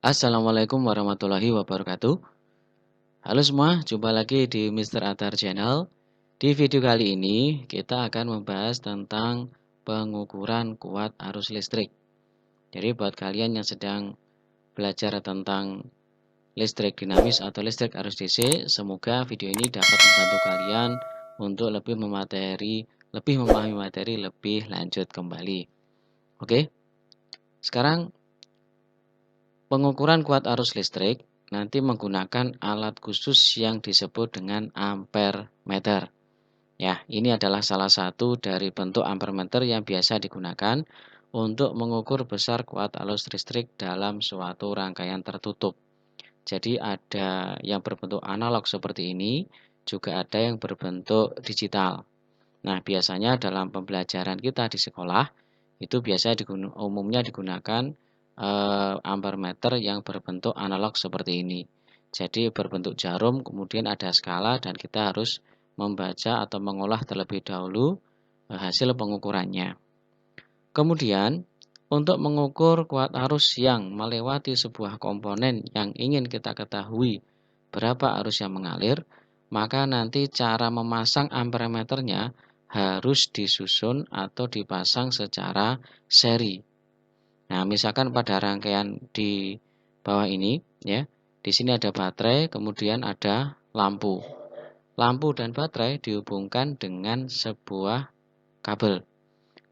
Assalamualaikum warahmatullahi wabarakatuh. Halo semua, jumpa lagi di Mr. Atar Channel. Di video kali ini kita akan membahas tentang pengukuran kuat arus listrik. Jadi buat kalian yang sedang belajar tentang listrik dinamis atau listrik arus DC, semoga video ini dapat membantu kalian untuk lebih memahami materi lebih lanjut kembali. Oke. Sekarang pengukuran kuat arus listrik nanti menggunakan alat khusus yang disebut dengan ampere meter. Ya, ini adalah salah satu dari bentuk ampere meter yang biasa digunakan untuk mengukur besar kuat arus listrik dalam suatu rangkaian tertutup. Jadi ada yang berbentuk analog seperti ini, juga ada yang berbentuk digital. Nah, biasanya dalam pembelajaran kita di sekolah itu umumnya digunakan ampere meter yang berbentuk analog seperti ini. Jadi berbentuk jarum, kemudian ada skala dan kita harus membaca atau mengolah terlebih dahulu hasil pengukurannya. Kemudian untuk mengukur kuat arus yang melewati sebuah komponen yang ingin kita ketahui berapa arus yang mengalir, maka nanti cara memasang ampere meternya harus disusun atau dipasang secara seri. Nah, misalkan pada rangkaian di bawah ini, ya, di sini ada baterai, kemudian ada lampu. Lampu dan baterai dihubungkan dengan sebuah kabel.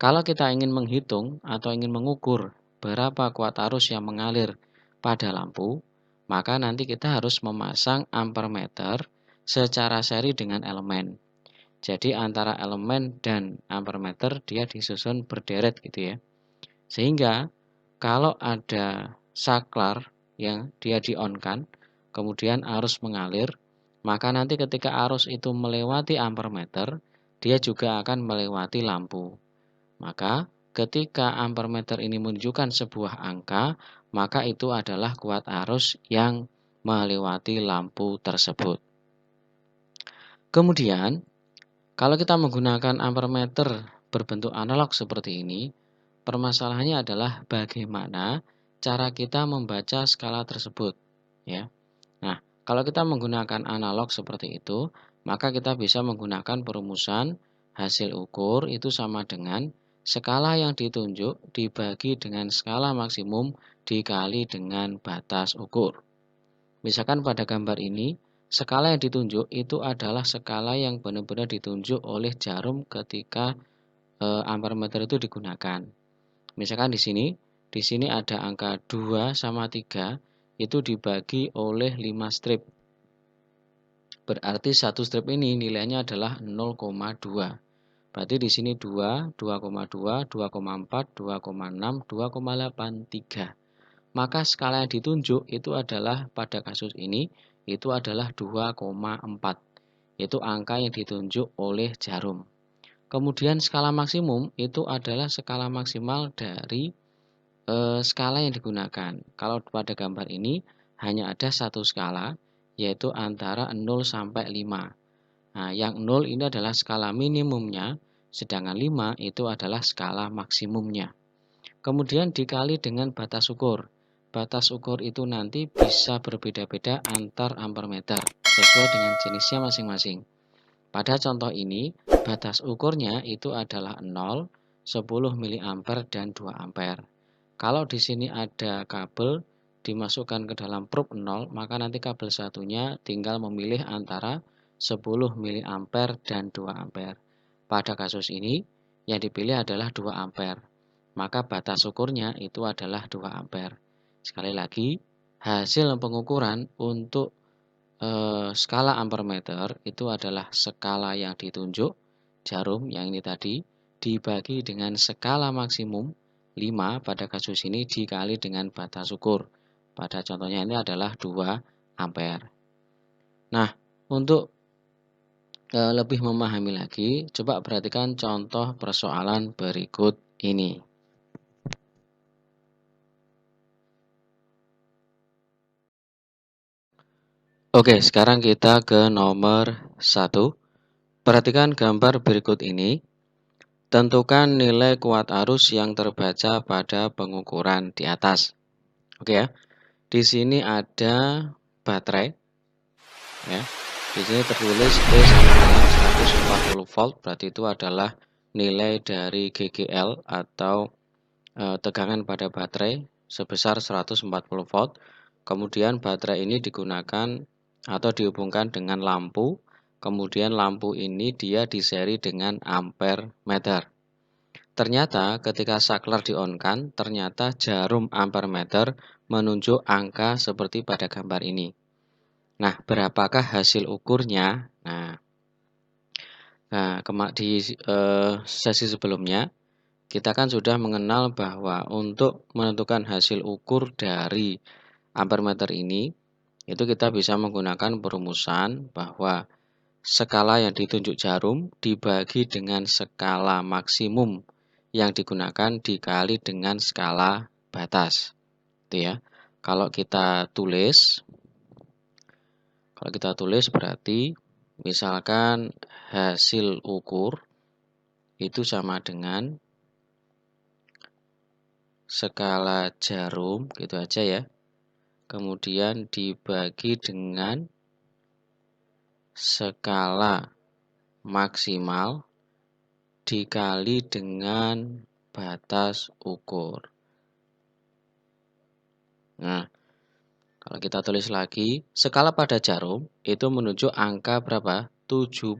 Kalau kita ingin menghitung atau ingin mengukur berapa kuat arus yang mengalir pada lampu, maka nanti kita harus memasang ampere meter secara seri dengan elemen. Jadi antara elemen dan ampere meter dia disusun berderet gitu ya. Sehingga kalau ada saklar yang dia di-on-kan, kemudian arus mengalir, maka nanti ketika arus itu melewati ampere meter, dia juga akan melewati lampu. Maka ketika ampere meter ini menunjukkan sebuah angka, maka itu adalah kuat arus yang melewati lampu tersebut. Kemudian, kalau kita menggunakan ampere meter berbentuk analog seperti ini, permasalahannya adalah bagaimana cara kita membaca skala tersebut, ya. Nah, kalau kita menggunakan analog seperti itu, maka kita bisa menggunakan perumusan hasil ukur itu sama dengan skala yang ditunjuk dibagi dengan skala maksimum dikali dengan batas ukur. Misalkan pada gambar ini, skala yang ditunjuk itu adalah skala yang benar-benar ditunjuk oleh jarum ketika ampere meter itu digunakan. Misalkan di sini ada angka 2 sama 3 itu dibagi oleh 5 strip. Berarti satu strip ini nilainya adalah 0,2. Berarti di sini 2, 2,2, 2,4, 2,6, 2,8, 3. Maka skala yang ditunjuk itu adalah pada kasus ini itu adalah 2,4. Itu angka yang ditunjuk oleh jarum. Kemudian skala maksimum itu adalah skala maksimal dari skala yang digunakan. Kalau pada gambar ini hanya ada satu skala, yaitu antara 0 sampai 5. Nah, yang 0 ini adalah skala minimumnya, sedangkan 5 itu adalah skala maksimumnya. Kemudian dikali dengan batas ukur. Batas ukur itu nanti bisa berbeda-beda antar ampere meter, sesuai dengan jenisnya masing-masing. Pada contoh ini, batas ukurnya itu adalah 0, 10 mA dan 2 ampere. Kalau di sini ada kabel dimasukkan ke dalam probe 0, maka nanti kabel satunya tinggal memilih antara 10 mA dan 2 ampere. Pada kasus ini, yang dipilih adalah 2 ampere. Maka batas ukurnya itu adalah 2 ampere. Sekali lagi, hasil pengukuran untuk skala ampere meter itu adalah skala yang ditunjuk, jarum yang ini tadi, dibagi dengan skala maksimum 5 pada kasus ini dikali dengan batas ukur. Pada contohnya ini adalah 2 ampere. Nah, untuk lebih memahami lagi, coba perhatikan contoh persoalan berikut ini. Oke, sekarang kita ke nomor 1. Perhatikan gambar berikut ini. Tentukan nilai kuat arus yang terbaca pada pengukuran di atas. Oke ya. Di sini ada baterai ya. Di sini tertulis P sama dengan 140 volt, berarti itu adalah nilai dari GGL atau tegangan pada baterai sebesar 140 volt. Kemudian baterai ini digunakan atau dihubungkan dengan lampu. Kemudian lampu ini dia diseri dengan ampere meter. Ternyata ketika saklar di-on-kan, ternyata jarum ampere meter menunjuk angka seperti pada gambar ini. Nah, berapakah hasil ukurnya? Di sesi sebelumnya kita kan sudah mengenal bahwa untuk menentukan hasil ukur dari ampere meter ini, itu kita bisa menggunakan perumusan bahwa skala yang ditunjuk jarum dibagi dengan skala maksimum yang digunakan dikali dengan skala batas. Itu ya. Kalau kita tulis berarti misalkan hasil ukur itu sama dengan skala jarum gitu aja ya. Kemudian dibagi dengan skala maksimal dikali dengan batas ukur. Nah, kalau kita tulis lagi, skala pada jarum itu menunjuk angka berapa? 70.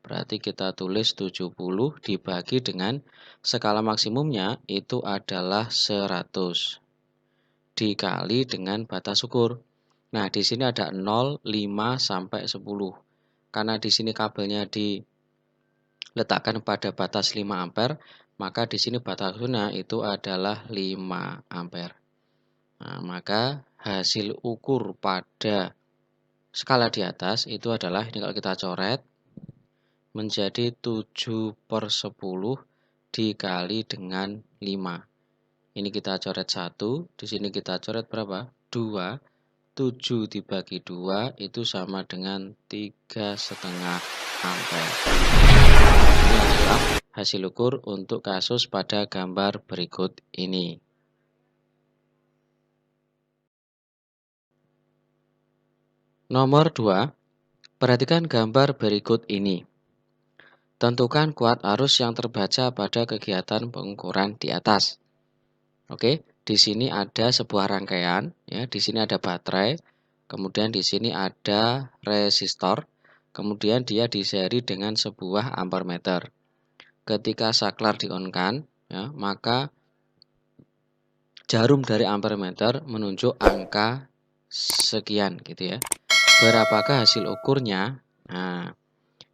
Berarti kita tulis 70 dibagi dengan skala maksimumnya itu adalah 100 dikali dengan batas ukur. Nah, di sini ada 0, 5 sampai 10. Karena di sini kabelnya diletakkan pada batas 5 ampere, maka di sini batasnya itu adalah 5 ampere. Nah, maka hasil ukur pada skala di atas itu adalah, ini kalau kita coret, menjadi 7/10 dikali dengan 5. Ini kita coret 1, di sini kita coret berapa? 2. 7 dibagi 2 itu sama dengan 3,5 ampere. Ini adalah hasil ukur untuk kasus pada gambar berikut ini. Nomor 2, perhatikan gambar berikut ini. Tentukan kuat arus yang terbaca pada kegiatan pengukuran di atas. Oke, di sini ada sebuah rangkaian, ya. Di sini ada baterai, kemudian di sini ada resistor, kemudian dia diseri dengan sebuah ampere meter. Ketika saklar di-on-kan, ya, maka jarum dari ampere meter menunjuk angka sekian, gitu ya. Berapakah hasil ukurnya? Nah,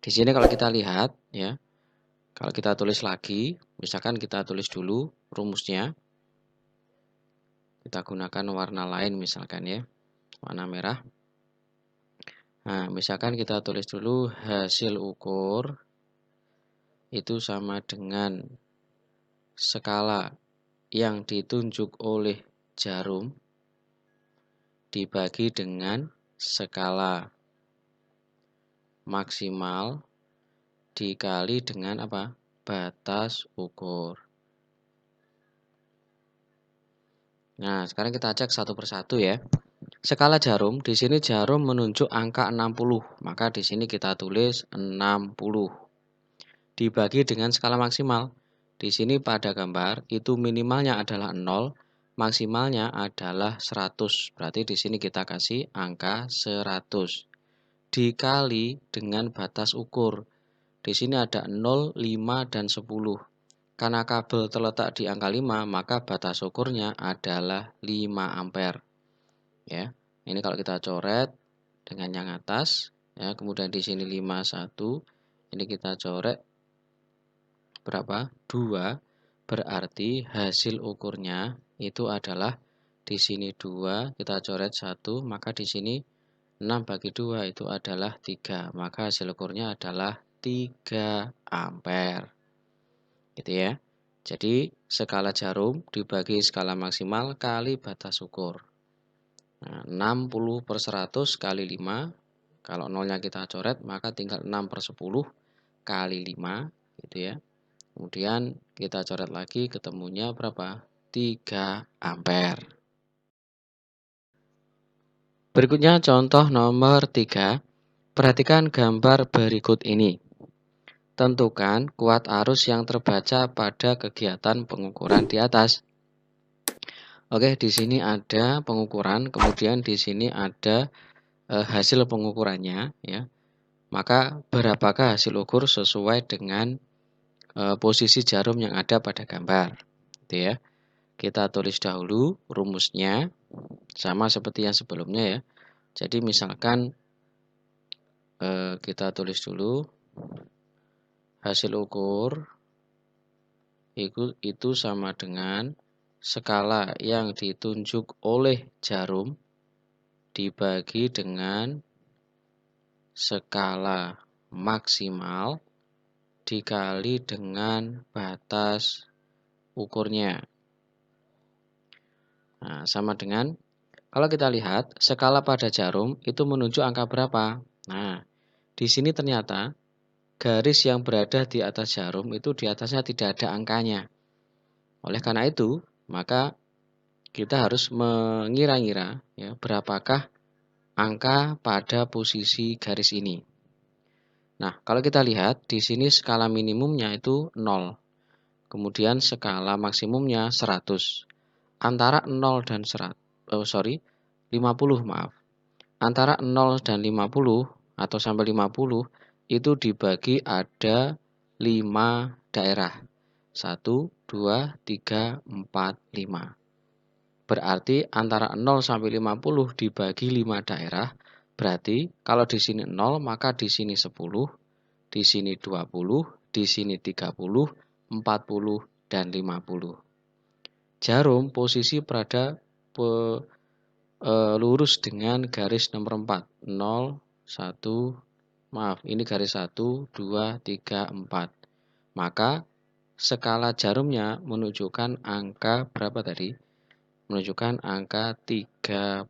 di sini kalau kita lihat, ya, kalau kita tulis lagi, misalkan kita tulis dulu rumusnya. Kita gunakan warna lain misalkan ya, warna merah. Nah, misalkan kita tulis dulu hasil ukur itu sama dengan skala yang ditunjuk oleh jarum dibagi dengan skala maksimal dikali dengan apa? Batas ukur. Nah, sekarang kita cek satu persatu ya. Skala jarum, di sini jarum menunjuk angka 60, maka di sini kita tulis 60. Dibagi dengan skala maksimal. Di sini pada gambar itu minimalnya adalah 0, maksimalnya adalah 100. Berarti di sini kita kasih angka 100. Dikali dengan batas ukur. Di sini ada 0, 5, dan 10. Karena kabel terletak di angka 5, maka batas ukurnya adalah 5 ampere. Ya. Ini kalau kita coret dengan yang atas, ya, kemudian di sini 5, 1. Ini kita coret berapa? 2. Berarti hasil ukurnya itu adalah di sini 2, kita coret 1, maka di sini 6 bagi 2 itu adalah 3. Maka hasil ukurnya adalah 3 ampere. Gitu ya. Jadi skala jarum dibagi skala maksimal kali batas ukur. Nah, 60/100 kali 5. Kalau nolnya kita coret maka tinggal 6/10 kali 5 gitu ya. Kemudian kita coret lagi ketemunya berapa? 3 ampere. Berikutnya contoh nomor 3. Perhatikan gambar berikut ini. Tentukan kuat arus yang terbaca pada kegiatan pengukuran di atas. Oke, di sini ada pengukuran, kemudian di sini ada hasil pengukurannya, ya. Maka berapakah hasil ukur sesuai dengan posisi jarum yang ada pada gambar, gitu ya. Kita tulis dahulu rumusnya, sama seperti yang sebelumnya ya. Jadi misalkan kita tulis dulu hasil ukur itu sama dengan skala yang ditunjuk oleh jarum dibagi dengan skala maksimal dikali dengan batas ukurnya. Nah, sama dengan kalau kita lihat skala pada jarum itu menunjuk angka berapa. Nah, di sini ternyata garis yang berada di atas jarum itu di atasnya tidak ada angkanya. Oleh karena itu, maka kita harus mengira-ngira ya, berapakah angka pada posisi garis ini. Nah, kalau kita lihat di sini skala minimumnya itu 0. Kemudian skala maksimumnya 100. Antara 0 dan 50, maaf. Antara 0 dan 50 atau sampai 50 itu dibagi ada 5 daerah. 1, 2, 3, 4, 5. Berarti antara 0 sampai 50 dibagi 5 daerah. Berarti kalau di sini 0 maka di sini 10, di sini 20, di sini 30, 40, dan 50. Jarum posisi pada lurus dengan garis nomor 4. 0, 1, maaf, ini garis 1, 2, 3, 4. Maka skala jarumnya menunjukkan angka berapa tadi? Menunjukkan angka 30.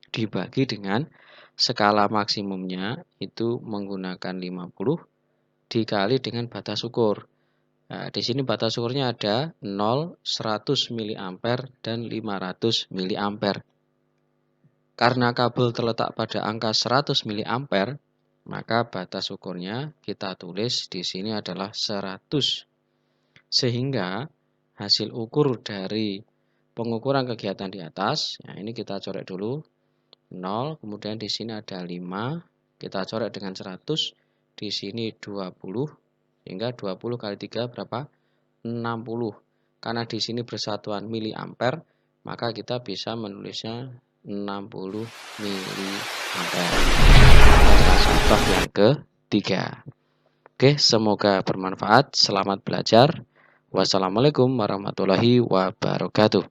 Dibagi dengan skala maksimumnya itu menggunakan 50 dikali dengan batas ukur. Nah, di sini batas ukurnya ada 0, 100 mA dan 500 mA. Karena kabel terletak pada angka 100 mA, maka batas ukurnya kita tulis di sini adalah 100. Sehingga hasil ukur dari pengukuran kegiatan di atas, nah ini kita coret dulu 0, kemudian di sini ada 5, kita coret dengan 100, di sini 20. Sehingga 20 kali 3 berapa? 60. Karena di sini bersatuan miliampere, maka kita bisa menulisnya 60 miliampere. Adalah contoh yang ketiga. Oke, semoga bermanfaat. Selamat belajar. Wassalamualaikum warahmatullahi wabarakatuh.